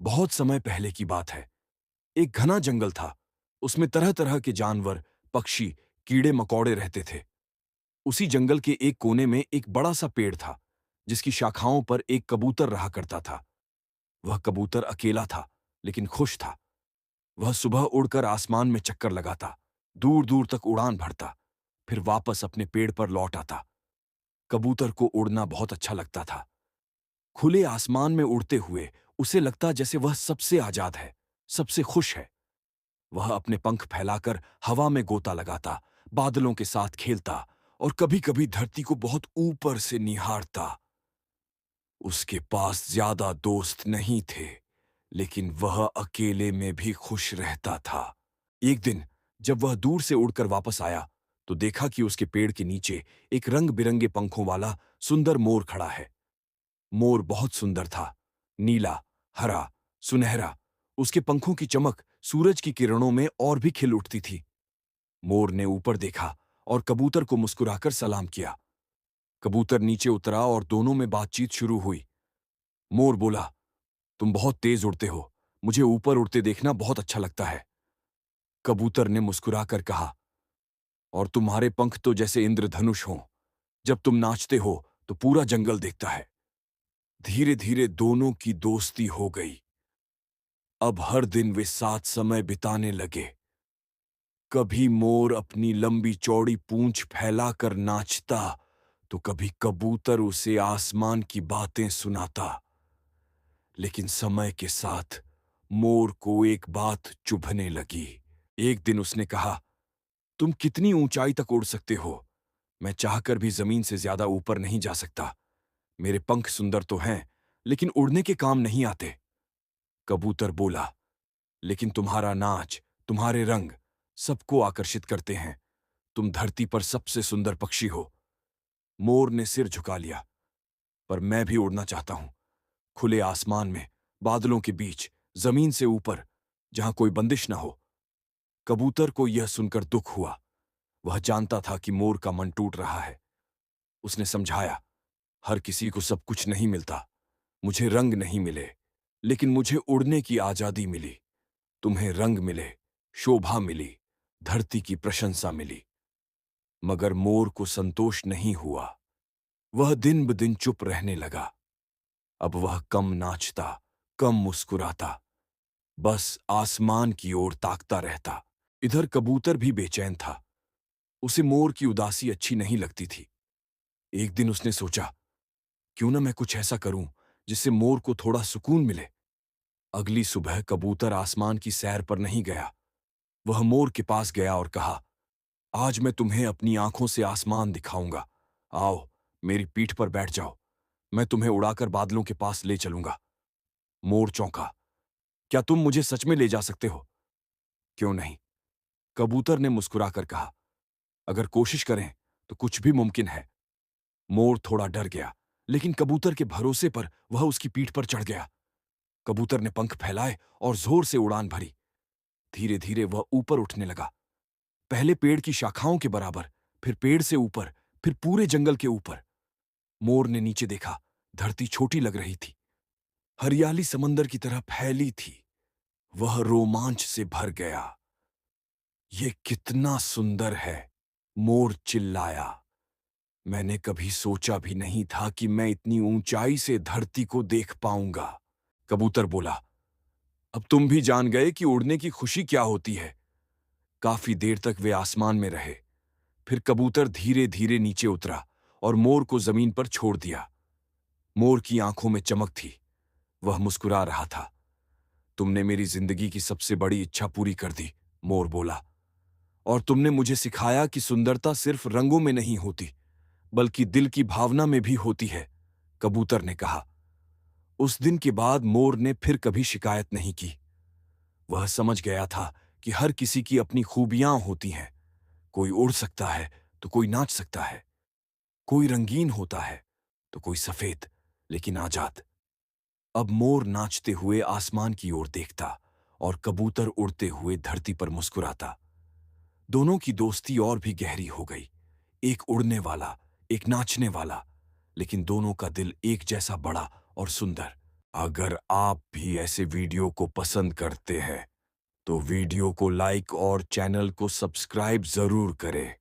बहुत समय पहले की बात है। एक घना जंगल था। उसमें तरह तरह के जानवर, पक्षी, कीड़े मकोड़े रहते थे। उसी जंगल के एक कोने में एक बड़ा सा पेड़ था, जिसकी शाखाओं पर एक कबूतर रहा करता था। वह कबूतर अकेला था, लेकिन खुश था। वह सुबह उड़कर आसमान में चक्कर लगाता, दूर दूर तक उड़ान भरता, फिर वापस अपने पेड़ पर लौट आता। कबूतर को उड़ना बहुत अच्छा लगता था। खुले आसमान में उड़ते हुए उसे लगता जैसे वह सबसे आजाद है, सबसे खुश है। वह अपने पंख फैलाकर हवा में गोता लगाता, बादलों के साथ खेलता और कभी-कभी धरती को बहुत ऊपर से निहारता। उसके पास ज्यादा दोस्त नहीं थे, लेकिन वह अकेले में भी खुश रहता था। एक दिन जब वह दूर से उड़कर वापस आया, तो देखा कि उसके पेड़ के नीचे एक रंग-बिरंगे पंखों वाला सुंदर मोर खड़ा है। मोर बहुत सुंदर था, नीला, हरा, सुनहरा। उसके पंखों की चमक सूरज की किरणों में और भी खिल उठती थी। मोर ने ऊपर देखा और कबूतर को मुस्कुराकर सलाम किया। कबूतर नीचे उतरा और दोनों में बातचीत शुरू हुई। मोर बोला, तुम बहुत तेज उड़ते हो, मुझे ऊपर उड़ते देखना बहुत अच्छा लगता है। कबूतर ने मुस्कुराकर कहा, और तुम्हारे पंख तो जैसे इंद्रधनुष हों। जब तुम नाचते हो तो पूरा जंगल देखता है। धीरे धीरे दोनों की दोस्ती हो गई। अब हर दिन वे साथ समय बिताने लगे। कभी मोर अपनी लंबी चौड़ी पूंछ फैलाकर नाचता, तो कभी कबूतर उसे आसमान की बातें सुनाता। लेकिन समय के साथ मोर को एक बात चुभने लगी। एक दिन उसने कहा, तुम कितनी ऊंचाई तक उड़ सकते हो? मैं चाहकर भी जमीन से ज्यादा ऊपर नहीं जा सकता। मेरे पंख सुंदर तो हैं, लेकिन उड़ने के काम नहीं आते। कबूतर बोला, लेकिन तुम्हारा नाच, तुम्हारे रंग सबको आकर्षित करते हैं। तुम धरती पर सबसे सुंदर पक्षी हो। मोर ने सिर झुका लिया, पर मैं भी उड़ना चाहता हूं, खुले आसमान में, बादलों के बीच, जमीन से ऊपर, जहां कोई बंदिश ना हो। कबूतर को यह सुनकर दुख हुआ। वह जानता था कि मोर का मन टूट रहा है। उसने समझाया, हर किसी को सब कुछ नहीं मिलता। मुझे रंग नहीं मिले, लेकिन मुझे उड़ने की आजादी मिली। तुम्हें रंग मिले, शोभा मिली, धरती की प्रशंसा मिली। मगर मोर को संतोष नहीं हुआ। वह दिन ब दिन चुप रहने लगा। अब वह कम नाचता, कम मुस्कुराता, बस आसमान की ओर ताकता रहता। इधर कबूतर भी बेचैन था। उसे मोर की उदासी अच्छी नहीं लगती थी। एक दिन उसने सोचा, क्यों ना मैं कुछ ऐसा करूं जिससे मोर को थोड़ा सुकून मिले। अगली सुबह कबूतर आसमान की सैर पर नहीं गया। वह मोर के पास गया और कहा, आज मैं तुम्हें अपनी आंखों से आसमान दिखाऊंगा। आओ, मेरी पीठ पर बैठ जाओ। मैं तुम्हें उड़ाकर बादलों के पास ले चलूंगा। मोर चौंका, क्या तुम मुझे सच में ले जा सकते हो? क्यों नहीं, कबूतर ने मुस्कुराकर कहा, अगर कोशिश करें तो कुछ भी मुमकिन है। मोर थोड़ा डर गया, लेकिन कबूतर के भरोसे पर वह उसकी पीठ पर चढ़ गया। कबूतर ने पंख फैलाए और जोर से उड़ान भरी। धीरे धीरे वह ऊपर उठने लगा। पहले पेड़ की शाखाओं के बराबर, फिर पेड़ से ऊपर, फिर पूरे जंगल के ऊपर। मोर ने नीचे देखा। धरती छोटी लग रही थी, हरियाली समंदर की तरह फैली थी। वह रोमांच से भर गया। ये कितना सुंदर है, मोर चिल्लाया। मैंने कभी सोचा भी नहीं था कि मैं इतनी ऊंचाई से धरती को देख पाऊंगा। कबूतर बोला, अब तुम भी जान गए कि उड़ने की खुशी क्या होती है। काफी देर तक वे आसमान में रहे। फिर कबूतर धीरे धीरे नीचे उतरा और मोर को जमीन पर छोड़ दिया। मोर की आंखों में चमक थी। वह मुस्कुरा रहा था। तुमने मेरी जिंदगी की सबसे बड़ी इच्छा पूरी कर दी, मोर बोला। और तुमने मुझे सिखाया कि सुंदरता सिर्फ रंगों में नहीं होती, बल्कि दिल की भावना में भी होती है, कबूतर ने कहा। उस दिन के बाद मोर ने फिर कभी शिकायत नहीं की। वह समझ गया था कि हर किसी की अपनी खूबियां होती हैं। कोई उड़ सकता है तो कोई नाच सकता है। कोई रंगीन होता है तो कोई सफेद, लेकिन आजाद। अब मोर नाचते हुए आसमान की ओर देखता और कबूतर उड़ते हुए धरती पर मुस्कुराता। दोनों की दोस्ती और भी गहरी हो गई। एक उड़ने वाला, एक नाचने वाला, लेकिन दोनों का दिल एक जैसा बड़ा और सुंदर। अगर आप भी ऐसे वीडियो को पसंद करते हैं तो वीडियो को लाइक और चैनल को सब्सक्राइब जरूर करें।